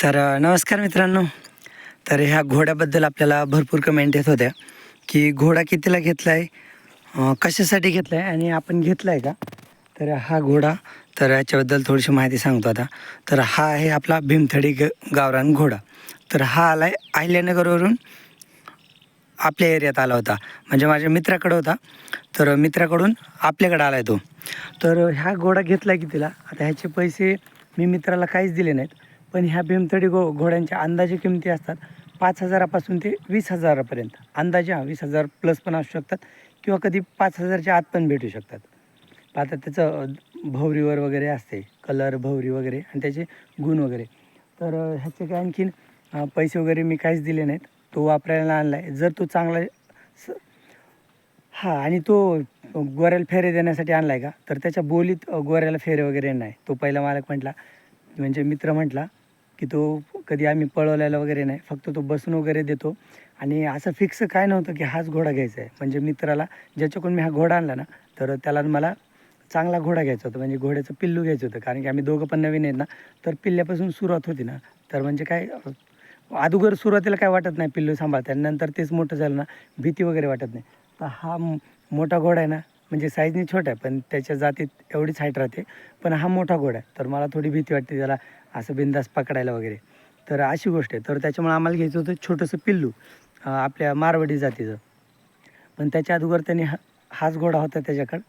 नमस्कार मित्रांनो. तर ह्या घोड्याबद्दल आपल्याला भरपूर कमेंट येत होत्या की घोडा कितीला घेतला आहे, कशासाठी घेतला आहे आणि आपण घेतला आहे का. तर हा घोडा, तर याच्याबद्दल थोडीशी माहिती सांगतो आता. तर हा आहे आपला भीमथडी गावरान घोडा. तर हा आला आहे अहिल्यानगरवरून आपल्या एरियात आला होता, म्हणजे माझ्या मित्राकडं होता. तर मित्राकडून आपल्याकडे आला आहे तो. तर ह्या घोडा घेतला कितीला, आता ह्याचे पैसे मी मित्राला काहीच दिले नाहीत. पण ह्या भीमथडी घोड्यांच्या अंदाजे किमती असतात 5,000पासून ते 20,000पर्यंत अंदाजे. 20,000 प्लस पण असू शकतात किंवा कधी 5,000च्या आत पण भेटू शकतात. आता त्याचं भवरीवर वगैरे असते, कलर भवरी वगैरे आणि त्याचे गुण वगैरे. तर ह्याचे काय आणखीन पैसे वगैरे मी काहीच दिले नाहीत. तो वापरायला आणला आहे. जर तो चांगला हां, आणि तो गोऱ्याला फेरे देण्यासाठी आणला आहे का, तर त्याच्या बोलीत गोऱ्याला फेरे वगैरे नाही. तो पहिला मालक म्हटला, म्हणजे मित्र म्हटला की तो कधी आम्ही पळवलेला वगैरे नाही, फक्त तो बसून वगैरे देतो. आणि असं फिक्स काय नव्हतं की हाच घोडा घ्यायचा आहे. म्हणजे मित्राला ज्याच्याकडून मी हा घोडा आणला ना, तर त्याला मला चांगला घोडा घ्यायचा होता, म्हणजे घोड्याचं पिल्लू घ्यायचं होतं. कारण की आम्ही दोघं पण नवीन आहेत ना, तर पिल्ल्यापासून सुरुवात होती ना. तर म्हणजे काय, अगोदर सुरुवातीला काय वाटत नाही पिल्लू सांभाळताना, नंतर तेच मोठं झालं ना, भीती वगैरे वाटत नाही. तर हा मोठा घोडा आहे ना, म्हणजे साईजने छोटा आहे पण त्याच्या जातीत एवढीच हाईट राहते. पण हा मोठा घोडा आहे, तर मला थोडी भीती वाटते त्याला असं बिनधास्त पकडायला वगैरे. तर अशी गोष्ट आहे. तर त्याच्यामुळे आम्हाला घ्यायचं होतं छोटंसं पिल्लू, आपल्या मारवाडी जातीचं. पण त्याच्या अगोदर त्यांनी हाच घोडा होता त्याच्याकडं.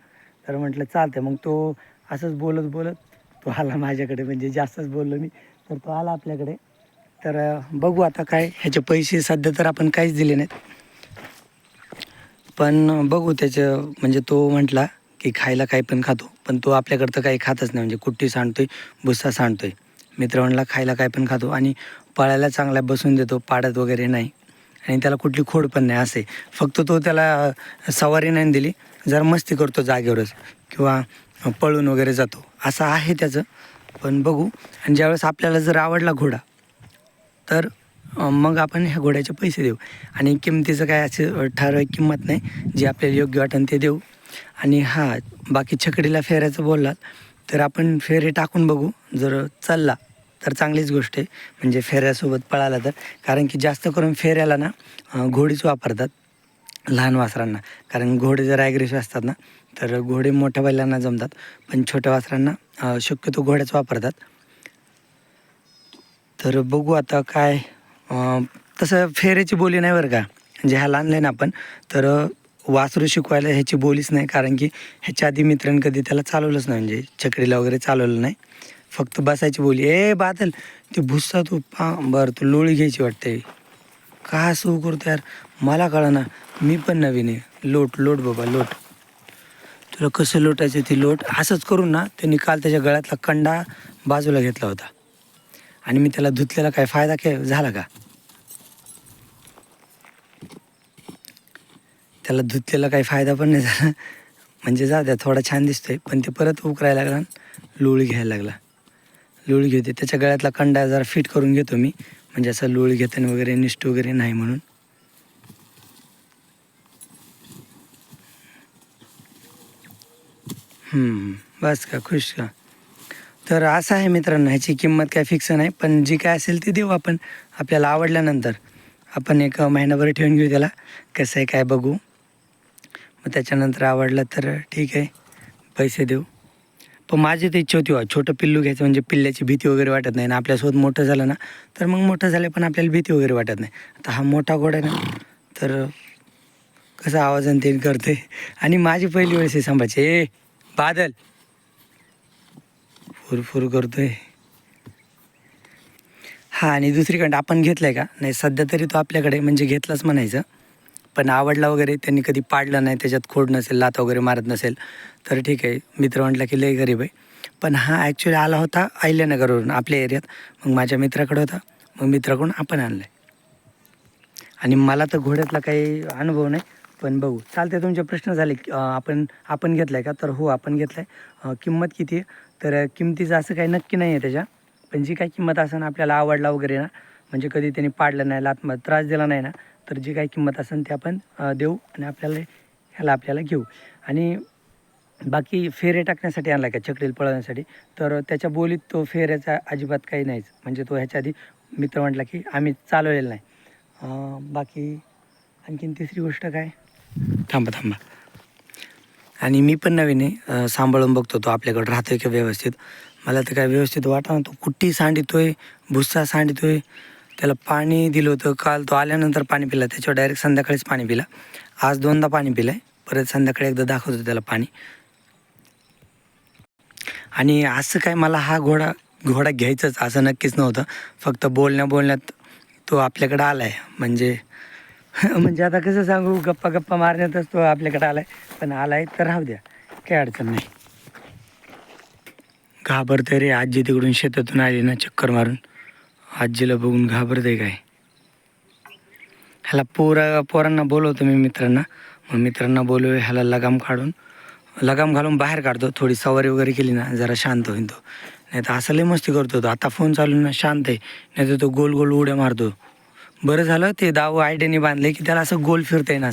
तर म्हटलं चालतं. मग तो असंच बोलत बोलत तो आला माझ्याकडे, म्हणजे जास्तच बोललो मी. तर तो आला आपल्याकडे. तर बघू आता काय ह्याचे पैसे सध्या तर आपण काहीच दिले नाहीत. पण बघू त्याचं, म्हणजे तो म्हटला की खायला काही पण खातो, पण तो आपल्याकडं तर काही खातच नाही. म्हणजे कुट्टी सांडतोय, भुस्सा सांडतोय. मित्र म्हणला खायला काय पण खातो आणि पळायला चांगला बसून देतो, पाडत वगैरे नाही. आणि त्याला कुठली खोड पण नाही असे. फक्त तो त्याला सवारी नाही दिली, जरा मस्ती करतो जागेवरच किंवा पळून वगैरे जातो, असं आहे त्याचं. पण बघू. आणि ज्यावेळेस आपल्याला जर आवडला घोडा, तर मग आपण ह्या घोड्याचे पैसे देऊ. आणि किमतीचं काय असं ठराविक किंमत नाही, जे आपल्याला योग्य वाटेल ते देऊ. आणि हां, बाकी छकडीला फेऱ्याचं बोललात, तर आपण फेरे टाकून बघू. जर चालला तर चांगलीच गोष्ट आहे, म्हणजे फेऱ्यासोबत पळाला तर. कारण की जास्त करून फेऱ्याला ना घोडीच वापरतात लहान वासरांना. कारण घोडे जर ॲग्रेसिव्ह असतात ना, तर घोडे मोठ्या बैलांना जमतात, पण छोट्या वासरांना शक्यतो घोड्याच वापरतात. तर बघू आता काय. तसं फेऱ्याची बोली नाही बरं का, म्हणजे ह्याला आणलं आहे ना आपण, तर वासरू शिकवायला ह्याची बोलीच नाही. कारण की ह्याच्या आधी मित्रांनी कधी त्याला चालवलंच नाही, म्हणजे चकडीला वगैरे चालवलं नाही. फक्त बसायची बोली. बादल, ते भुस्सा तू बरं तू लोळी घ्यायची वाटते. का सुरू करतो यार, मला कळना. मी पण नवीन आहे. लोट लोट बाबा लोट. तुला कसं लोटायचं ती लोट. असंच करून ना त्यांनी काल त्याच्या गळ्यातला कंडा बाजूला घेतला होता. आणि मी त्याला धुतलेला काय फायदा काय झाला का. त्याला धुतलेला काही फायदा पण नाही झाला. म्हणजे जा द्या, थोडा छान दिसतोय, पण ते परत उकरायला लागला, लोळी घ्यायला लागला. लोळी घेते, त्याच्या गळ्यातला कंडा जरा फिट करून घेतो मी, म्हणजे असं लोळी घेताना वगैरे निष्ठ वगैरे नाही म्हणून. बस का, खुश का. तर असं आहे मित्रांनो, ह्याची किंमत काय फिक्स नाही, पण जी काय असेल ती देऊ आपण. आपल्याला आवडल्यानंतर आपण एक महिनाभर ठेवून घेऊ त्याला, कसं आहे काय बघू. मग त्याच्यानंतर आवडलं तर ठीक आहे, पैसे देऊ. पण माझी तर इच्छा होती छोटं पिल्लू घ्यायचं, म्हणजे पिल्ल्याची भीती वगैरे वाटत नाही. आणि आपल्यासोबत मोठं झालं ना, तर मग मोठं झालं पण आपल्याला भीती वगैरे वाटत नाही. आता हा मोठा घोडा आहे ना, तर कसं आवाज आणि ते करते. आणि माझी पहिली वेळेस हे सांभाळचे. बादल फुरफुर करतोय. हां, आणि दुसरीकडं आपण घेतलं आहे का नाही, सध्या तरी तो आपल्याकडे म्हणजे घेतलाच म्हणायचं. पण आवडला वगैरे, त्यांनी कधी पाडलं नाही, त्याच्यात खोड नसेल, लाथ वगैरे मारत नसेल, तर ठीक आहे. मित्र म्हटलं की लय गरीब आहे. पण हा ॲक्च्युली आला होता अहिल्यानगरवरून आपल्या एरियात. मग माझ्या मित्राकडे होता, मग मित्राकडून आपण आणलं आहे. आणि मला तर घोड्यातला काही अनुभव नाही. पण बघू, चालते. तुमचे प्रश्न झाले की आपण घेतला आहे का, तर हो आपण घेतला आहे. किंमत किती आहे, तर किमतीचं असं काही नक्की नाही आहे त्याच्या. पण जी काही किंमत असेल आपल्याला आवडला वगैरे ना, म्हणजे कधी त्यांनी पाडलं नाही, त्रास दिला नाही ना, तर जी काही किंमत असेल ते आपण देऊ. आणि आपल्याला घेऊ. आणि बाकी फेरे टाकण्यासाठी आणला का, छकडीला पळवण्यासाठी, तर त्याच्या बोलीत तो फेऱ्याचा अजिबात काही नाहीच. म्हणजे तो ह्याच्या आधी मित्र म्हटला की आम्ही चालवलेलं नाही. बाकी आणखीन तिसरी गोष्ट काय, थांबा. आणि मी पण नवीन आहे, सांभाळून बघतो तो आपल्याकडं राहतोय का व्यवस्थित. मला तर काय व्यवस्थित वाटा, तो कुट्टी सांडितोय, भुस्सा सांडितोय. त्याला पाणी दिलं होतं काल, तो आल्यानंतर पाणी पिला, त्याच्यावर डायरेक्ट संध्याकाळीच पाणी पिला. आज 2दा पाणी पिलं आहे, परत संध्याकाळी एकदा दाखवतो त्याला पाणी. आणि असं काय मला हा घोडा घ्यायचाच असं नक्कीच नव्हतं. फक्त बोलण्यात तो आपल्याकडं आला आहे. म्हणजे आता कसं सांगू, गप्पा मारण्यातच तो आपल्याकडे आला आहे. पण आला आहे तर राहू द्या, काही अडचण नाही. घाबरते रे, आजी तिकडून शेतातून आली ना चक्कर मारून, आजीला बघून घाबरते काय. ह्याला पोरांना बोलवतो मी, मित्रांना बोलवू, ह्याला लगाम घालून बाहेर काढतो. थोडी सवारी वगैरे केली ना जरा शांत होईल तो. नाही तर असं लय मस्ती करतो तो. आता फोन चालू ना शांत आहे, नाही तर तो गोल उड्या मारतो. बरं झालं ते दाव आयडियाने बांधले की त्याला असं गोल फिरता येईन,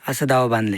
असं दाव बांधले.